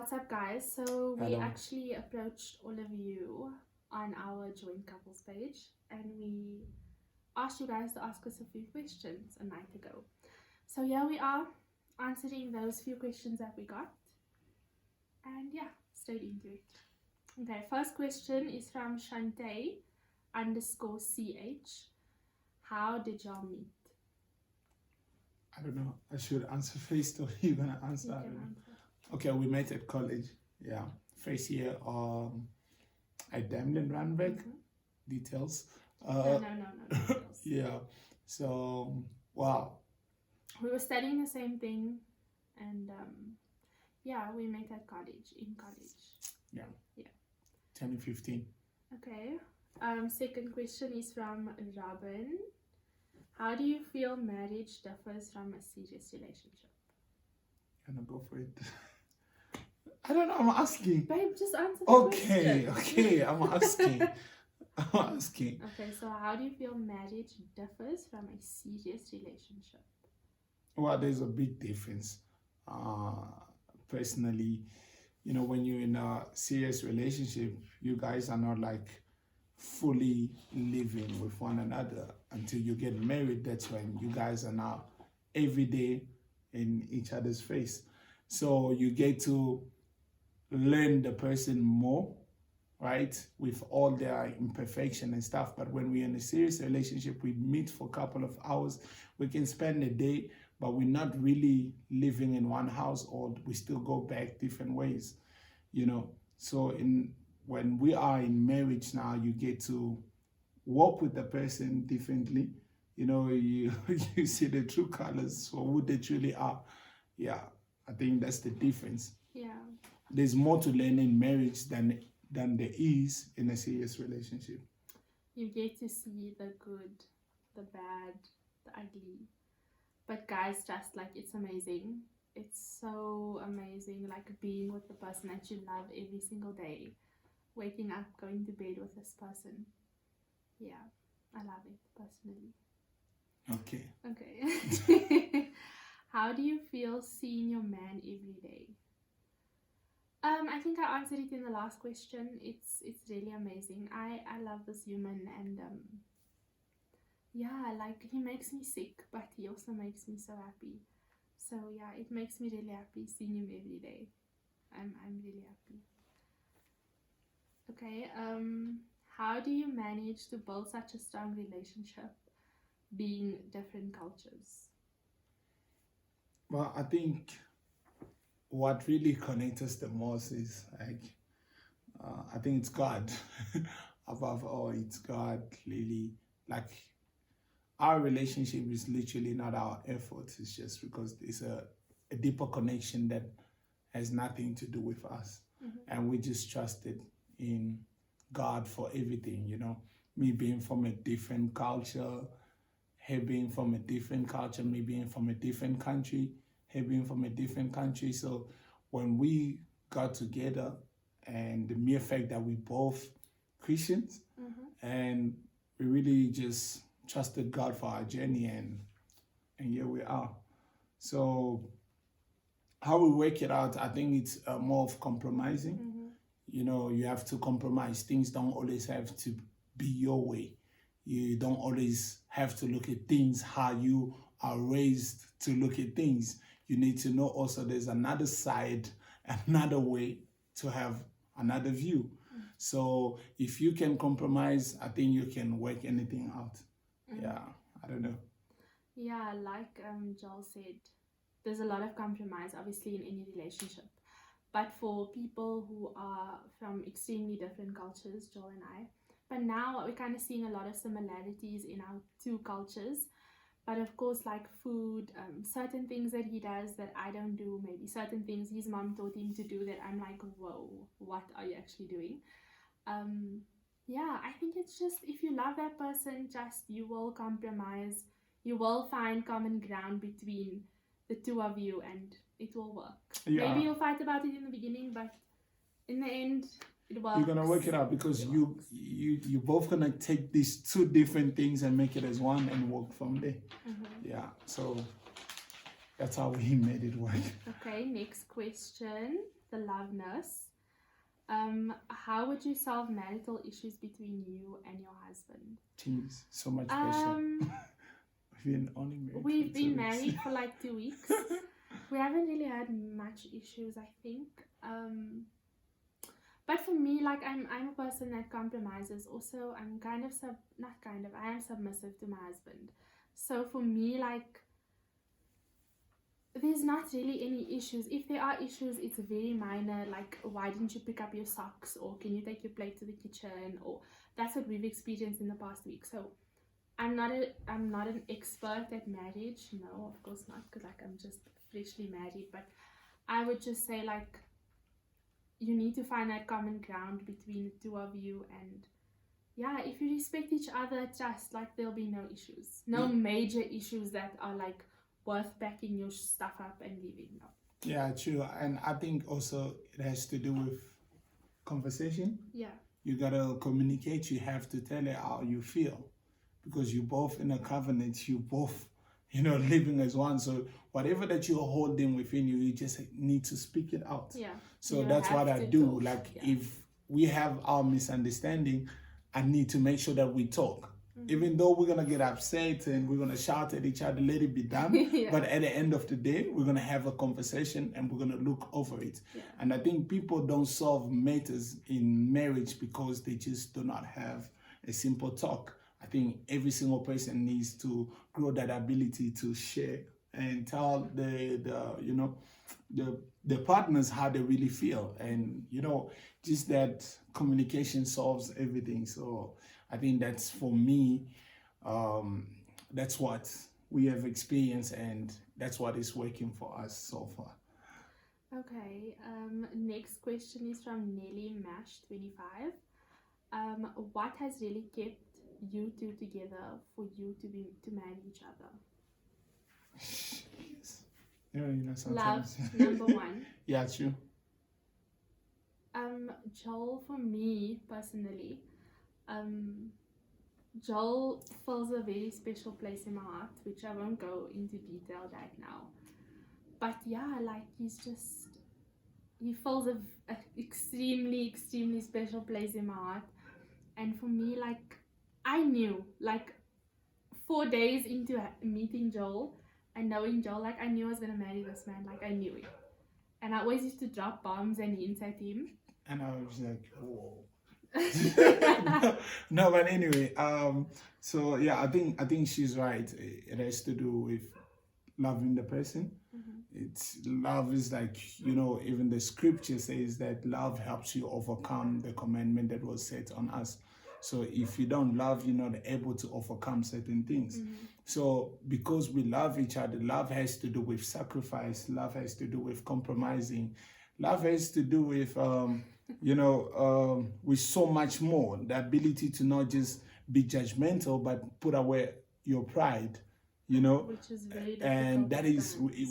What's up, guys? So we Hello. actually approached all of you on our joint couples page, and we asked you guys to ask us a few questions a night ago. So here we are answering those few questions that we got, and yeah, straight into it. Okay, first question is from Shante_CH. How did y'all meet? I don't know. I should answer first or you're gonna answer? You I can don't know. answer. Okay, we met at college. Yeah, first year at Damlin Randbeck. Details. No. Details. Yeah. So wow. We were studying the same thing, and yeah, we met at college. Yeah. Yeah. 2015. Okay. Second question is from Robin. How do you feel marriage differs from a serious relationship? Gonna go for it. I don't know. I'm asking. Babe, just answer the question. Okay. I'm asking. Okay, so how do you feel marriage differs from a serious relationship? Well, there's a big difference. Personally, when you're in a serious relationship, you guys are not like fully living with one another until you get married. That's when you guys are now every day in each other's face. So you get to learn the person more, right? With all their imperfection and stuff. But when we're in a serious relationship, we meet for a couple of hours. We can spend a day, but we're not really living in one house, or we still go back different ways, So when we are in marriage now, you get to walk with the person differently. You see the true colors for who they truly are. Yeah, I think that's the difference. Yeah. There's more to learn in marriage than there is in a serious relationship. You get to see the good, the bad, the ugly. But guys, just like, it's amazing. It's so amazing, like being with the person that you love every single day. Waking up, going to bed with this person. Yeah, I love it personally. Okay. How do you feel seeing your man every day? I think I answered it in the last question. It's really amazing. I love this human, and yeah, like, he makes me sick, but he also makes me so happy. So yeah, it makes me really happy seeing him every day. I'm really happy. Okay, how do you manage to build such a strong relationship being different cultures? Well, I think what really connects us the most is I think it's God. Above all, it's God. Really, like, our relationship is literally not our efforts. It's just because it's a deeper connection that has nothing to do with us. And we just trusted in God for everything, Me being from a different culture, her being from a different culture, me being from a different country, her being from a different country. So when we got together, and the mere fact that we both Christians, and we really just trusted God for our journey, and here we are. So how we work it out, I think it's more of compromising. You have to compromise. Things don't always have to be your way. You don't always have to look at things how you are raised to look at things. You need to know also there's another side, another way to have another view. So if you can compromise, I think you can work anything out. Yeah, I don't know. Yeah, like Joel said, there's a lot of compromise, obviously, in any relationship. But for people who are from extremely different cultures, Joel and I, but now we're kind of seeing a lot of similarities in our two cultures. But of course, like food, certain things that he does that I don't do, maybe certain things his mom taught him to do that I'm like, whoa, what are you actually doing? Yeah, I think it's just, if you love that person, you will compromise. You will find common ground between the two of you, and it will work. Yeah. Maybe you'll fight about it in the beginning, but in the end, it works. You're gonna work it out because you both gonna take these two different things and make it as one and work from there. So that's how we made it work. Okay, next question. the love nurse. How would you solve marital issues between you and your husband? Jeez, so much pressure. We've been married for like 2 weeks. We haven't really had much issues, I think. But for me, like I'm a person that compromises. Also, I am submissive to my husband. So for me, like, there's not really any issues. If there are issues, it's very minor, like why didn't you pick up your socks, or can you take your plate to the kitchen, or that's what we've experienced in the past week. So I'm not an expert at marriage, no, of course not, because like I'm just freshly married, but I would just say, like, you need to find that common ground between the two of you, and yeah, if you respect each other, trust, like, there'll be no issues, no major issues that are like worth packing your stuff up and leaving. No. Yeah, true. And I think also it has to do with conversation. Yeah. You gotta communicate. You have to tell her how you feel, because you both in a covenant. You both, living as one. So whatever that you're holding within you, you just need to speak it out. Yeah. So that's what I do. Talk. Like, if we have our misunderstanding, I need to make sure that we talk. Even though we're going to get upset and we're going to shout at each other, let it be done. Yeah. But at the end of the day, we're going to have a conversation and we're going to look over it. Yeah. And I think people don't solve matters in marriage because they just do not have a simple talk. I think every single person needs to grow that ability to share and tell the partners how they really feel. And, just that communication solves everything. So I think that's, for me, that's what we have experienced, and that's what is working for us so far. Okay, next question is from NEWLYWEDS 25. What has really kept you two together for you to marry each other? Sometimes. Love, number one. Yeah, true. Joel, for me personally, Joel fills a very special place in my heart, which I won't go into detail right now. But yeah, like, he fills a extremely, extremely special place in my heart. And for me, like, I knew, like, 4 days into meeting Joel and knowing Joel, like, I knew I was going to marry this man. Like, I knew it. And I always used to drop bombs and hints at him. And I was like, whoa. No, but anyway, so yeah, I think she's right. It has to do with loving the person. It's love is like, even the scripture says that love helps you overcome the commandment that was set on us. So if you don't love, you're not able to overcome certain things. So because we love each other, love has to do with sacrifice. Love has to do with compromising. Love has to do with, with so much more. The ability to not just be judgmental, but put away your pride, Which is very difficult. And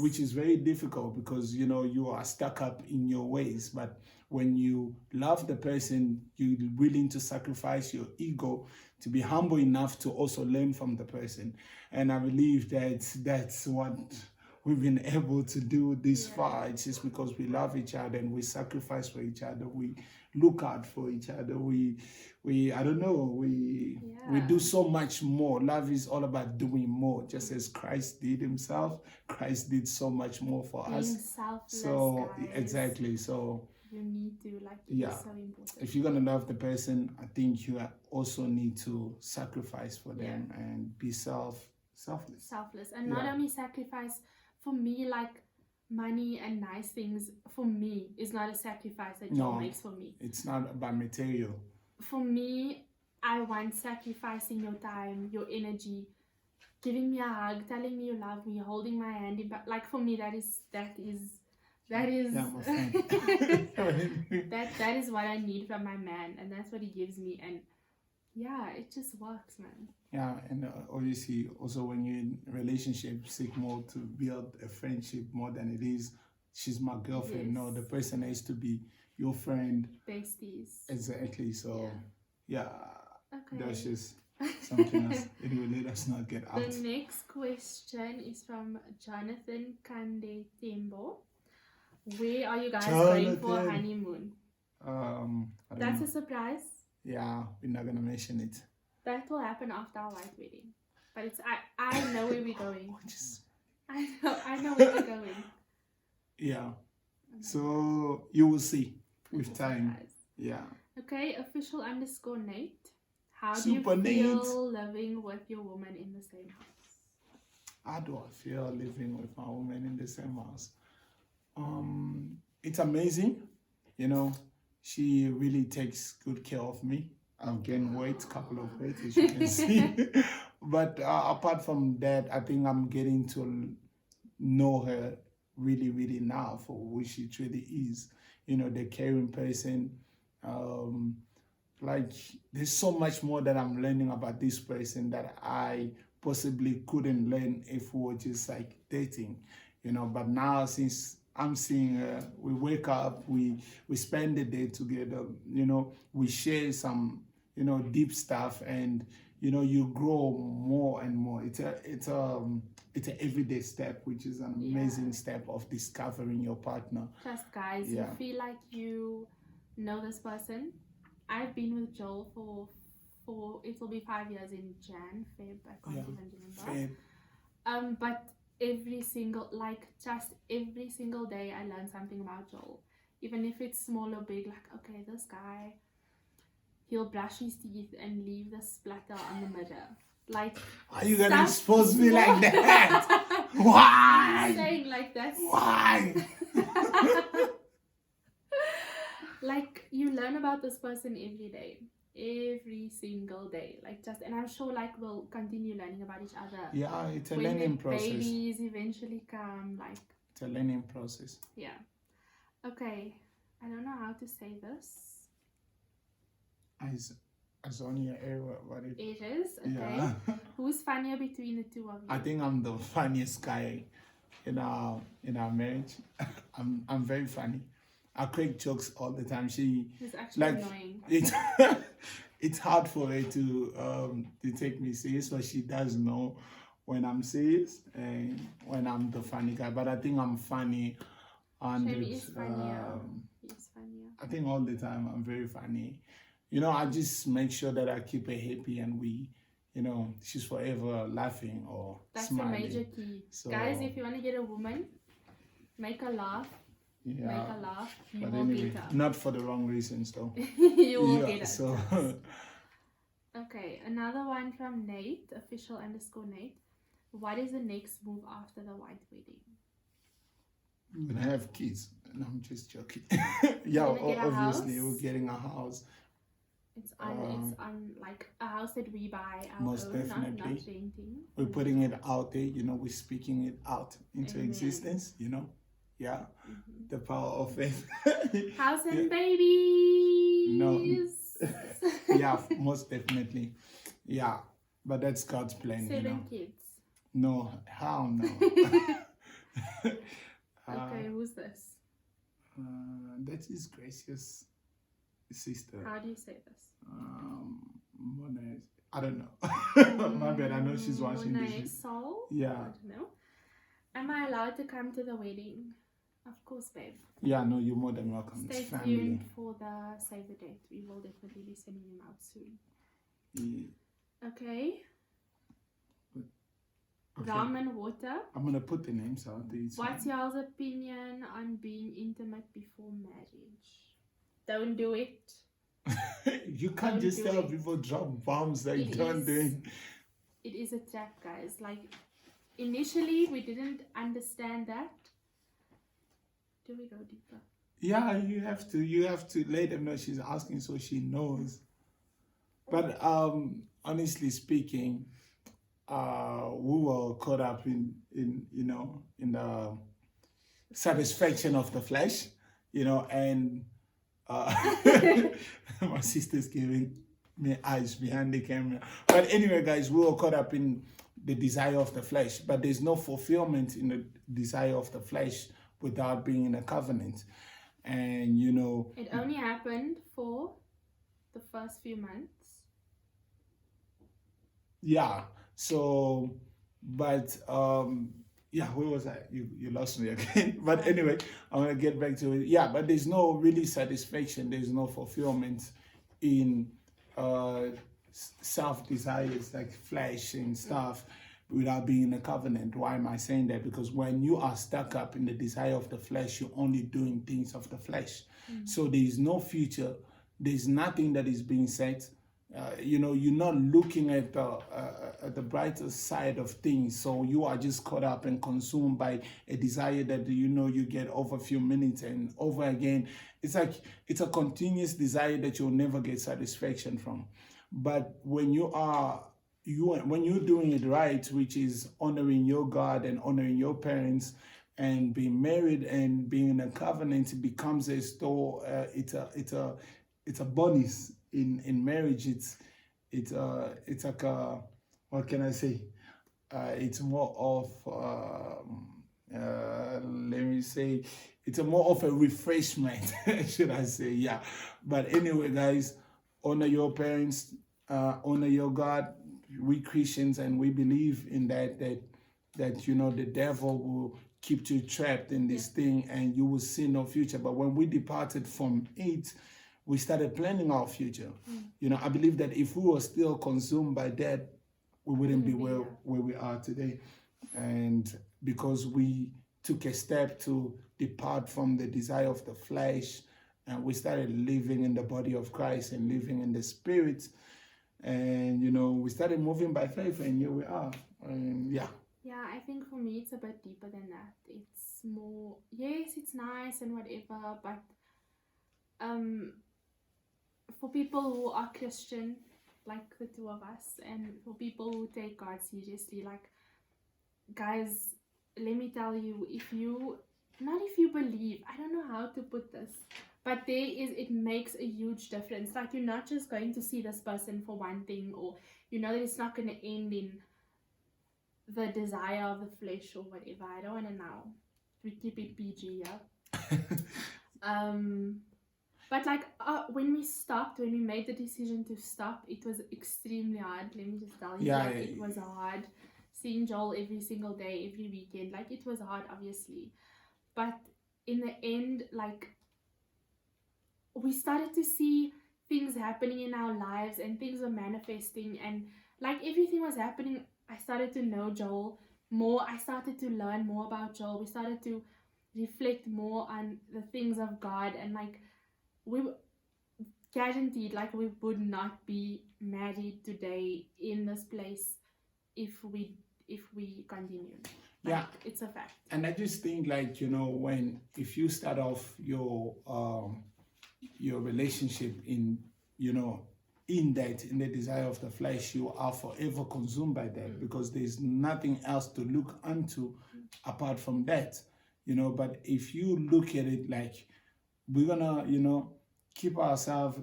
which is very difficult because, you are stuck up in your ways. But when you love the person, you're willing to sacrifice your ego to be humble enough to also learn from the person. And I believe that that's what we've been able to do this far. It's just because we love each other and we sacrifice for each other. We look out for each other. We do so much more. Love is all about doing more. Just as Christ did himself, Christ did so much more for Being us. Selfless, So guys. Exactly. So you need to, like, it's so important. If you're gonna love the person, I think you also need to sacrifice for them and be selfless. And not only sacrifice. For me, like, money and nice things, for me, is not a sacrifice that Joel makes for me. It's not about material. For me, I want sacrificing your time, your energy, giving me a hug, telling me you love me, holding my hand. Like, for me, that is Yeah, my friend. that is what I need from my man, and that's what he gives me. And yeah, it just works, man. Yeah, and obviously, also when you're in a relationship, seek more to build a friendship more than it is, she's my girlfriend. No, the person has to be your friend. Besties. Exactly. So, yeah. Okay. That's just something else. It will let us not get out. The next question is from Jonathan Kande Tembo. Where are you guys going for a Jonathan. honeymoon? I don't That's know. a surprise. Yeah, we're not gonna mention it. That will happen after our white wedding. But it's I know where we're going. I know where we're going. Yeah. So you will see with It's a time. surprise. Yeah. Okay, official_Nate. How Super do you Nate. feel living with your woman in the same house? How do I feel living with my woman in the same house? It's amazing. You know, she really takes good care of me. I've gained weight, a couple of weight, as you can see. But apart from that, I think I'm getting to know her really, really now for who she truly is. You know, the caring person. Like, there's so much more that I'm learning about this person that I possibly couldn't learn if we were just like dating, you know. But now, since I'm seeing her, we wake up, we spend the day together, you know, we share some, you know, deep stuff, and you know, you grow more and more. It's an everyday step, which is an amazing step of discovering your partner. Trust, guys. Yeah. You feel like you know this person. I've been with Joel for it will be 5 years in Feb. I can't even remember. Feb. But every single day I learn something about Joel. Even if it's small or big, like, okay, this guy, he'll brush his teeth and leave the splatter on the mirror. Like, are you gonna expose me like that? Why? I'm saying, like, that's why. Like, you learn about this person every single day. Like, and I'm sure, like, we'll continue learning about each other. Yeah, it's a when learning the process. Babies eventually come, like, it's a learning process. Yeah. Okay, I don't know how to say this. It's on your air, what it is. Okay. Yeah. Who's funnier between the two of you? I think I'm the funniest guy in our marriage. I'm very funny. I crack jokes all the time. She is actually annoying. It's hard for her to take me serious, but she does know when I'm serious and when I'm the funny guy. But I think I'm funny. And Shemi is funnier. He's funnier. I think all the time I'm very funny. You know, I just make sure that I keep her happy and you know, she's forever laughing or smiling. That's a major key. So, guys, if you want to get a woman, make her laugh. Yeah. Make her laugh. You will anyway, get her. Not for the wrong reasons, though. You will get her. So. Okay, another one from Nate, official_Nate. What is the next move after the white wedding? We're gonna have kids. No, I'm just joking. Yeah, obviously we're getting a house. It's on like a house that we buy our most own, definitely. not renting. We're putting it out there, you know, we're speaking it out into existence, you know. Yeah. The power of it. House and babies. No. Yeah, most definitely. Yeah. But that's God's plan. 7 kids. No, how no. Okay, who's this? That is Gracious sister. How do you say this? Monet. I don't know. My bad. I know she's watching this. Soul? Yeah. I don't know. Am I allowed to come to the wedding? Of course, babe. Yeah, no, you're more than welcome. Stay tuned for the save the date. We will definitely be sending them out soon. Yeah. Okay. Rum and water. I'm gonna put the names out there. What's y'all's opinion on being intimate before marriage? Don't do it. You can't just tell people drop bombs that don't do it. It is a trap, guys. Like, initially we didn't understand that. Do we go deeper? Yeah, you have to let them know she's asking so she knows. But honestly speaking, we were caught up in you know, in the satisfaction of the flesh, you know, and my sister's giving me eyes behind the camera. But anyway, guys, we were caught up in the desire of the flesh, but there's no fulfillment in the desire of the flesh without being in a covenant. And you know, it only happened for the first few months. Yeah. So, but yeah, where was I? You lost me again. But anyway, I want to get back to it. Yeah, but there's no really satisfaction. There's no fulfillment in self desires like flesh and stuff without being in a covenant. Why am I saying that? Because when you are stuck up in the desire of the flesh, you're only doing things of the flesh. So there is no future. There's nothing that is being said. You're not looking at the brighter side of things. So you are just caught up and consumed by a desire that you get over a few minutes and over again. It's like it's a continuous desire that you'll never get satisfaction from. But when when you're doing it right, which is honoring your God and honoring your parents and being married and being in a covenant, it becomes as though it's a bonus in marriage. It's like a, what can I say? It's more of let me say, it's a more of a refreshment, should I say? Yeah. But anyway, guys, honor your parents, honor your God. We Christians, and we believe in that the devil will keep you trapped in this thing, and you will see no future. But when we departed from it, we started planning our future. I believe that if we were still consumed by that, we wouldn't be where we are today. And because we took a step to depart from the desire of the flesh, and we started living in the body of Christ and living in the spirit, and we started moving by faith, and here we are. And yeah, I think for me it's a bit deeper than that. It's more, yes, it's nice and whatever, but for people who are Christian, like the two of us, and for people who take God seriously, like, guys, let me tell you, if you believe, I don't know how to put this, but it makes a huge difference. Like, you're not just going to see this person for one thing, or that it's not going to end in the desire of the flesh or whatever. I don't want to now. We keep it PG, yeah. But like when we made the decision to stop, it was extremely hard. Let me just tell you, it was hard. Seeing Joel every single day, every weekend, like, it was hard, obviously. But in the end, like, we started to see things happening in our lives, and things were manifesting, and like everything was happening. I started to know Joel more. I started to learn more about Joel. We started to reflect more on the things of God, and like, we guaranteed, like, we would not be married today in this place if we continued. Like, it's a fact. And I just think, like, if you start off your relationship in the desire of the flesh, you are forever consumed by that, because there's nothing else to look unto apart from that. But if you look at it like, we're gonna keep ourselves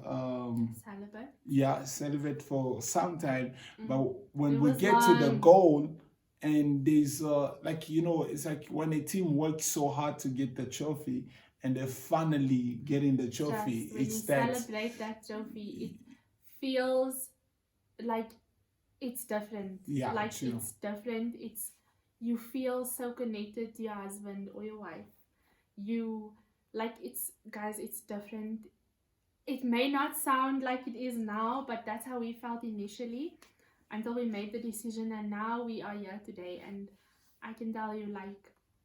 celibate for some time, but when we get to the goal, and there's it's like when a team works so hard to get the trophy, and they're finally getting the trophy, celebrate that trophy, it feels like it's different. It's different. You feel so connected to your husband or your wife. It's different. It may not sound like it is now, but that's how we felt initially, until we made the decision, and now we are here today. And I can tell you,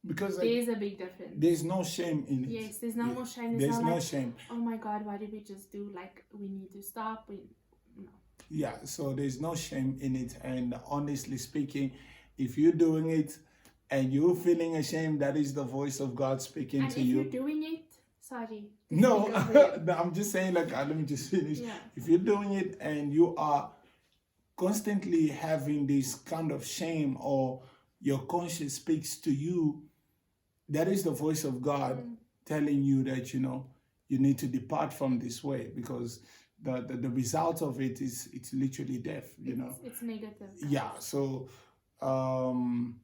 because there's a big difference. There's no shame in it. Yes, there's no more shame. There's no shame. Oh my God, what did we just do? Like, we need to stop. No. Yeah, so there's no shame in it. And honestly speaking, if you're doing it and you're feeling ashamed, that is the voice of God speaking to you. And if you're doing it, sorry. No, I'm just saying, let me just finish. Yeah. If you're doing it and you are constantly having this kind of shame, or your conscience speaks to you, that is the voice of God telling you that, you need to depart from this way, because the result of it is, it's literally death, It's negative. Yeah, so don't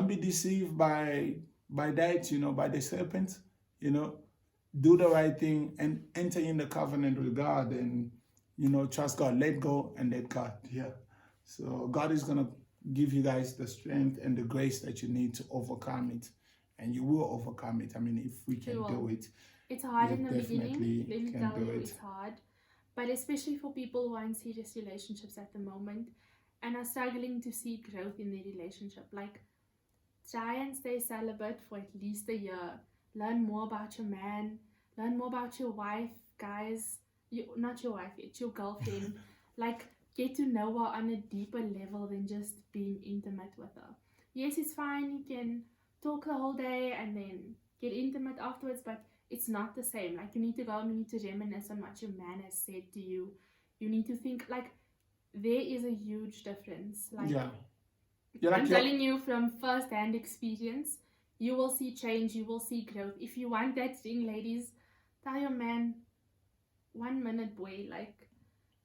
be deceived by that, by the serpent, do the right thing and enter in the covenant with God, and, trust God, let go and let God. Yeah. So God is going to give you guys the strength and the grace that you need to overcome it, and you will overcome it. I mean, if we can do it. It's hard you in the beginning. definitely Let me can tell do you, it. it's hard. But especially for people who are in serious relationships at the moment and are struggling to see growth in their relationship. Like, try and stay celibate for at least a year. Learn more about your man. Learn more about your wife, guys. Not your wife, it's your girlfriend. Like, get to know her on a deeper level than just being intimate with her. Yes, it's fine. You can talk the whole day and then get intimate afterwards, but it's not the same. Like, you need to go and you need to reminisce on what your man has said to you. You need to think, like, there is a huge difference. Like, Yeah. I'm telling you from first-hand experience, you will see change, you will see growth. If you want that thing, ladies, tell your man, 1 minute, boy, like,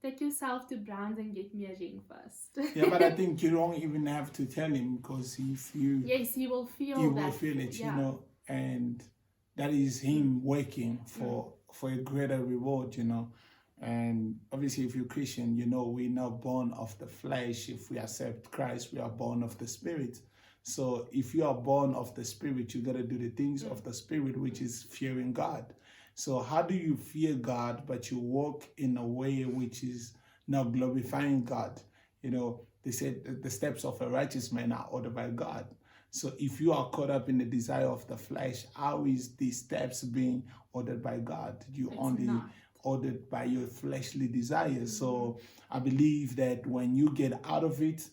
take yourself to Browns and get me a ring first. Yeah, but I think you don't even have to tell him, because if you... Yes, he will feel he that. will feel it, yeah. you know, and that is him working for a greater reward, you know. And obviously, if you're Christian, you know, we're not born of the flesh. If we accept Christ, we are born of the Spirit. So if you are born of the Spirit, you got to do the things of the Spirit, which is fearing God. So how do you fear God, but you walk in a way which is not glorifying God? You know, they said the steps of a righteous man are ordered by God. So if you are caught up in the desire of the flesh, how is these steps being ordered by God? You only ordered by your fleshly desires. So I believe that when you get out of it,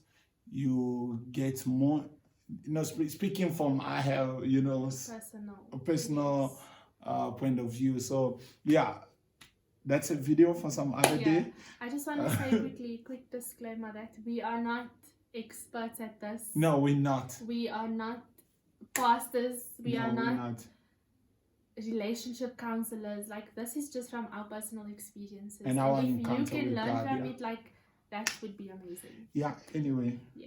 you get more, you know, speaking from I have, you know, a personal point of view. So yeah, that's a video for some other day. I just want to say quick disclaimer that we are not experts at this. No, we're not. We are not pastors. We are not relationship counselors. Like, this is just from our personal experiences. And our if encounter you can with learn God, from it, like, that would be amazing. Yeah, anyway. Yeah.